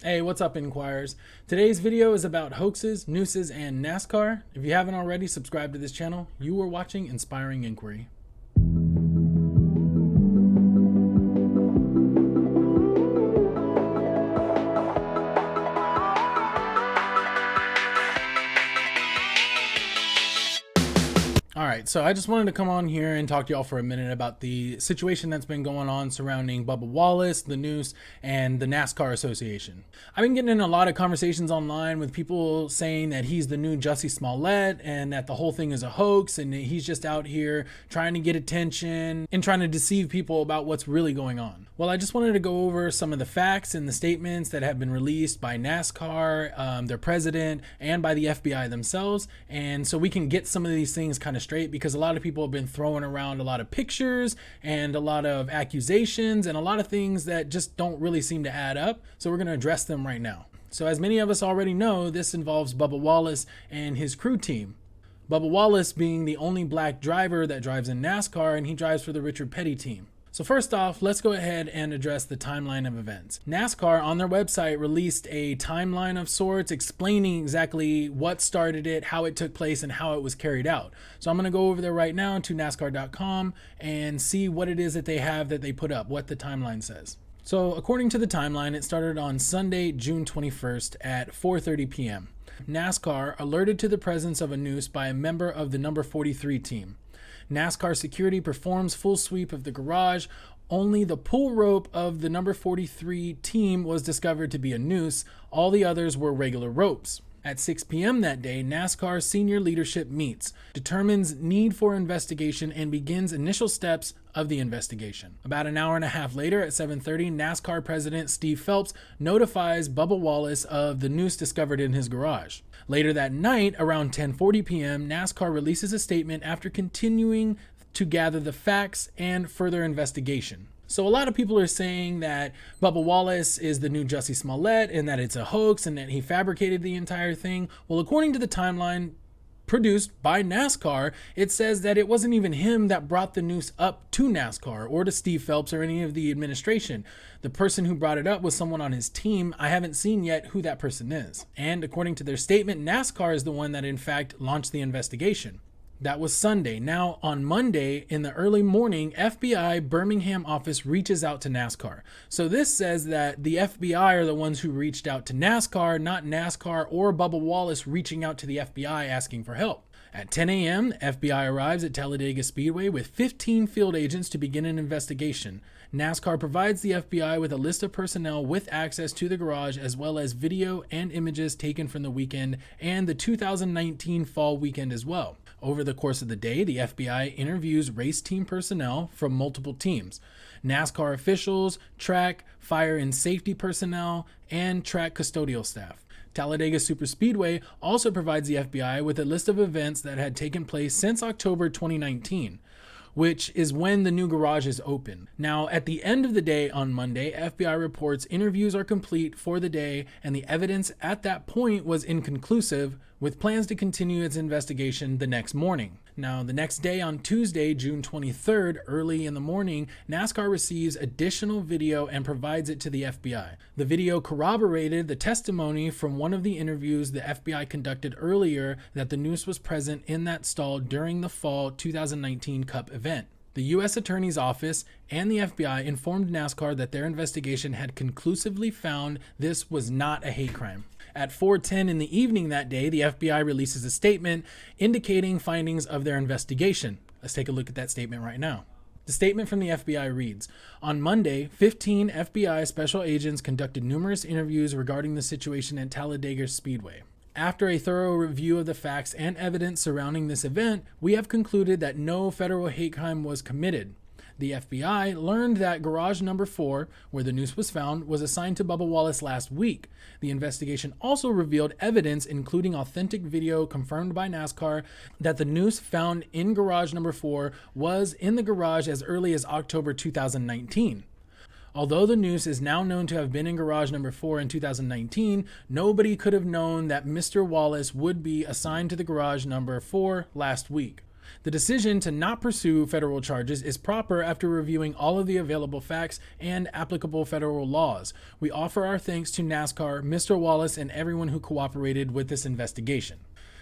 Hey, what's up, Inquirers? Today's video is about hoaxes, nooses, and NASCAR. If you haven't already subscribed to this channel, you are watching Inspiring Inquiry. Alright, so I just wanted to come on here and talk to y'all for a minute about the situation that's been going on surrounding Bubba Wallace, the Noose, and the NASCAR Association. I've been getting in a lot of conversations online with people saying that he's the new Jussie Smollett and that the whole thing is a hoax and he's just out here trying to get attention and trying to deceive people about what's really going on. Well, I just wanted to go over some of the facts and the statements that have been released by NASCAR, their president, and by the FBI themselves, and so we can get some of these things kind of straight, because a lot of people have been throwing around a lot of pictures and a lot of accusations and a lot of things that just don't really seem to add up. So we're going to address them right now. So as many of us already know, this involves Bubba Wallace and his crew team. Bubba Wallace being the only black driver that drives in NASCAR, and he drives for the Richard Petty team. So first off, let's go ahead and address the timeline of events. NASCAR on their website released a timeline of sorts explaining exactly what started it, how it took place, and how it was carried out. So I'm going to go over there right now to NASCAR.com and see what it is that they have that they put up, what the timeline says. So according to the timeline, it started on Sunday, June 21st at 4:30 p.m. NASCAR alerted to the presence of a noose by a member of the number 43 team. NASCAR security performs full sweep of the garage. Only the pull rope of the number 43 team was discovered to be a noose. All the others were regular ropes. At 6 p.m. that day, NASCAR senior leadership meets, determines need for investigation, and begins initial steps of the investigation. About an hour and a half later, at 7:30, NASCAR President Steve Phelps notifies Bubba Wallace of the noose discovered in his garage. Later that night, around 10:40 p.m., NASCAR releases a statement after continuing to gather the facts and further investigation. So a lot of people are saying that Bubba Wallace is the new Jussie Smollett and that it's a hoax and that he fabricated the entire thing. Well, according to the timeline produced by NASCAR, it says that it wasn't even him that brought the noose up to NASCAR or to Steve Phelps or any of the administration. The person who brought it up was someone on his team. I haven't seen yet who that person is. And according to their statement, NASCAR is the one that in fact launched the investigation. That was Sunday. Now, on Monday, in the early morning, FBI Birmingham office reaches out to NASCAR. So this says that the FBI are the ones who reached out to NASCAR, not NASCAR or Bubba Wallace reaching out to the FBI asking for help. At 10 a.m., FBI arrives at Talladega Speedway with 15 field agents to begin an investigation. NASCAR provides the FBI with a list of personnel with access to the garage, as well as video and images taken from the weekend and the 2019 fall weekend as well. Over the course of the day, the FBI interviews race team personnel from multiple teams, NASCAR officials, track, fire and safety personnel, and track custodial staff. Talladega Superspeedway also provides the FBI with a list of events that had taken place since October 2019, which is when the new garage is open. Now, at the end of the day on Monday, FBI reports interviews are complete for the day, and the evidence at that point was inconclusive, with plans to continue its investigation the next morning. Now, the next day on Tuesday, June 23rd, early in the morning, NASCAR receives additional video and provides it to the FBI. The video corroborated the testimony from one of the interviews the FBI conducted earlier that the noose was present in that stall during the fall 2019 Cup event. The U.S. Attorney's Office and the FBI informed NASCAR that their investigation had conclusively found this was not a hate crime. At 4:10 in the evening that day, the FBI releases a statement indicating findings of their investigation. Let's take a look at that statement right now. The statement from the FBI reads, on Monday, 15 FBI special agents conducted numerous interviews regarding the situation at Talladega Speedway. After a thorough review of the facts and evidence surrounding this event, we have concluded that no federal hate crime was committed. The FBI learned that garage number 4, where the noose was found, was assigned to Bubba Wallace last week. The investigation also revealed evidence, including authentic video confirmed by NASCAR, that the noose found in garage number 4 was in the garage as early as October 2019. Although the noose is now known to have been in garage number 4 in 2019, nobody could have known that Mr. Wallace would be assigned to the garage number 4 last week. The decision to not pursue federal charges is proper after reviewing all of the available facts and applicable federal laws. We offer our thanks to NASCAR, Mr. Wallace, and everyone who cooperated with this investigation.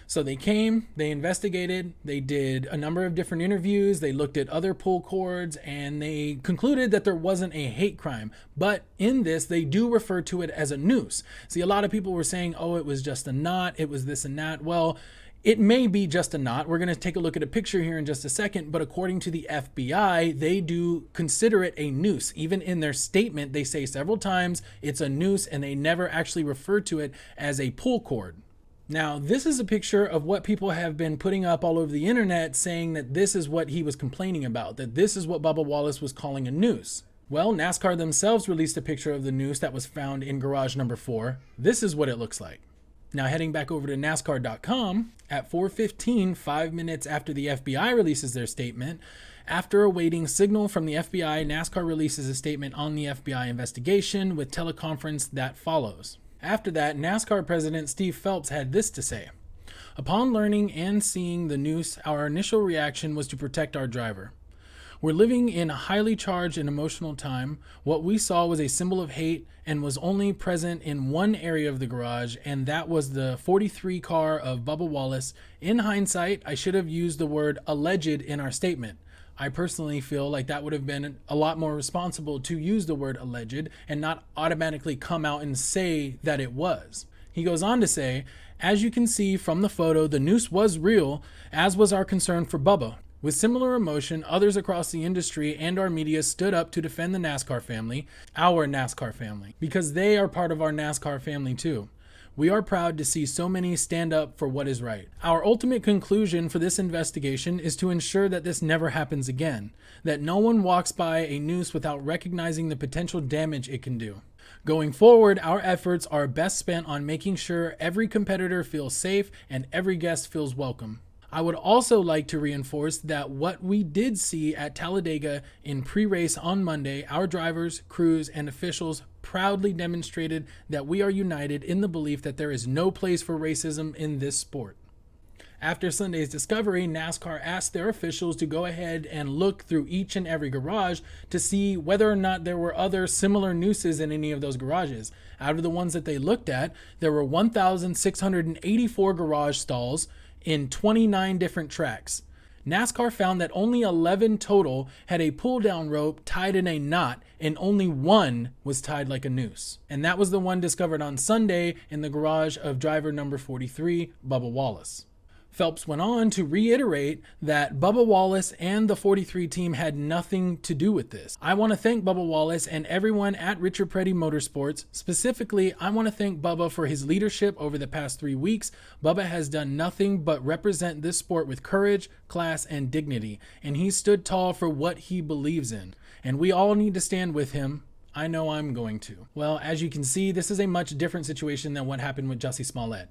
So they came, they investigated, they did a number of different interviews, they looked at other pull cords, and they concluded that there wasn't a hate crime. But in this, they do refer to it as a noose. See, a lot of people were saying, oh, it was just a knot, it was this and that. Well, it may be just a knot. We're going to take a look at a picture here in just a second, but according to the FBI, they do consider it a noose. Even in their statement, they say several times it's a noose, and they never actually refer to it as a pull cord. Now, this is a picture of what people have been putting up all over the internet, saying that this is what he was complaining about, that this is what Bubba Wallace was calling a noose. Well, NASCAR themselves released a picture of the noose that was found in garage number 4. This is what it looks like. Now, heading back over to NASCAR.com, at 4:15, 5 minutes after the FBI releases their statement, after awaiting signal from the FBI, NASCAR releases a statement on the FBI investigation with teleconference that follows. After that, NASCAR President Steve Phelps had this to say: "Upon learning and seeing the noose, our initial reaction was to protect our driver. We're living in a highly charged and emotional time. What we saw was a symbol of hate and was only present in one area of the garage, and that was the 43 car of Bubba Wallace. In hindsight, I should have used the word alleged in our statement. I personally feel like that would have been a lot more responsible to use the word alleged and not automatically come out and say that it was." He goes on to say, "As you can see from the photo, the noose was real, as was our concern for Bubba. With similar emotion, others across the industry and our media stood up to defend the NASCAR family, our NASCAR family, because they are part of our NASCAR family too. We are proud to see so many stand up for what is right. Our ultimate conclusion for this investigation is to ensure that this never happens again, that no one walks by a noose without recognizing the potential damage it can do. Going forward, our efforts are best spent on making sure every competitor feels safe and every guest feels welcome. I would also like to reinforce that what we did see at Talladega in pre-race on Monday, our drivers, crews, and officials proudly demonstrated that we are united in the belief that there is no place for racism in this sport." After Sunday's discovery, NASCAR asked their officials to go ahead and look through each and every garage to see whether or not there were other similar nooses in any of those garages. Out of the ones that they looked at, there were 1,684 garage stalls in 29 different tracks. NASCAR found that only 11 total had a pull-down rope tied in a knot, and only one was tied like a noose. And that was the one discovered on Sunday in the garage of driver number 43, Bubba Wallace. Phelps went on to reiterate that Bubba Wallace and the 43 team had nothing to do with this. "I want to thank Bubba Wallace and everyone at Richard Petty Motorsports. Specifically, I want to thank Bubba for his leadership over the past 3 weeks. Bubba has done nothing but represent this sport with courage, class, and dignity, and he stood tall for what he believes in. And we all need to stand with him. I know I'm going to." Well, as you can see, this is a much different situation than what happened with Jussie Smollett.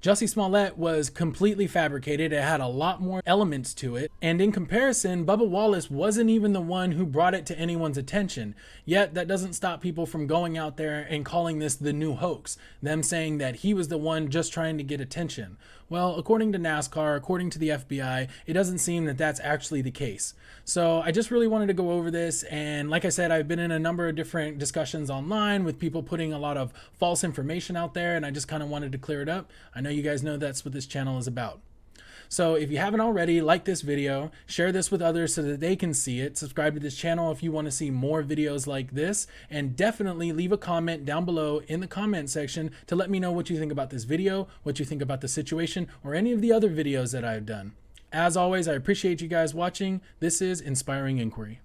Jussie Smollett was completely fabricated. It had a lot more elements to it. And in comparison, Bubba Wallace wasn't even the one who brought it to anyone's attention. Yet that doesn't stop people from going out there and calling this the new hoax, them saying that he was the one just trying to get attention. Well, according to NASCAR, according to the FBI, it doesn't seem that that's actually the case. So I just really wanted to go over this. And like I said, I've been in a number of different discussions online with people putting a lot of false information out there, and I just kind of wanted to clear it up. I know you guys know that's what this channel is about. So if you haven't already, like this video, share this with others so that they can see it, subscribe to this channel if you want to see more videos like this, and definitely leave a comment down below in the comment section to let me know what you think about this video, what you think about the situation, or any of the other videos that I've done. As always, I appreciate you guys watching. This is Inspiring Inquiry.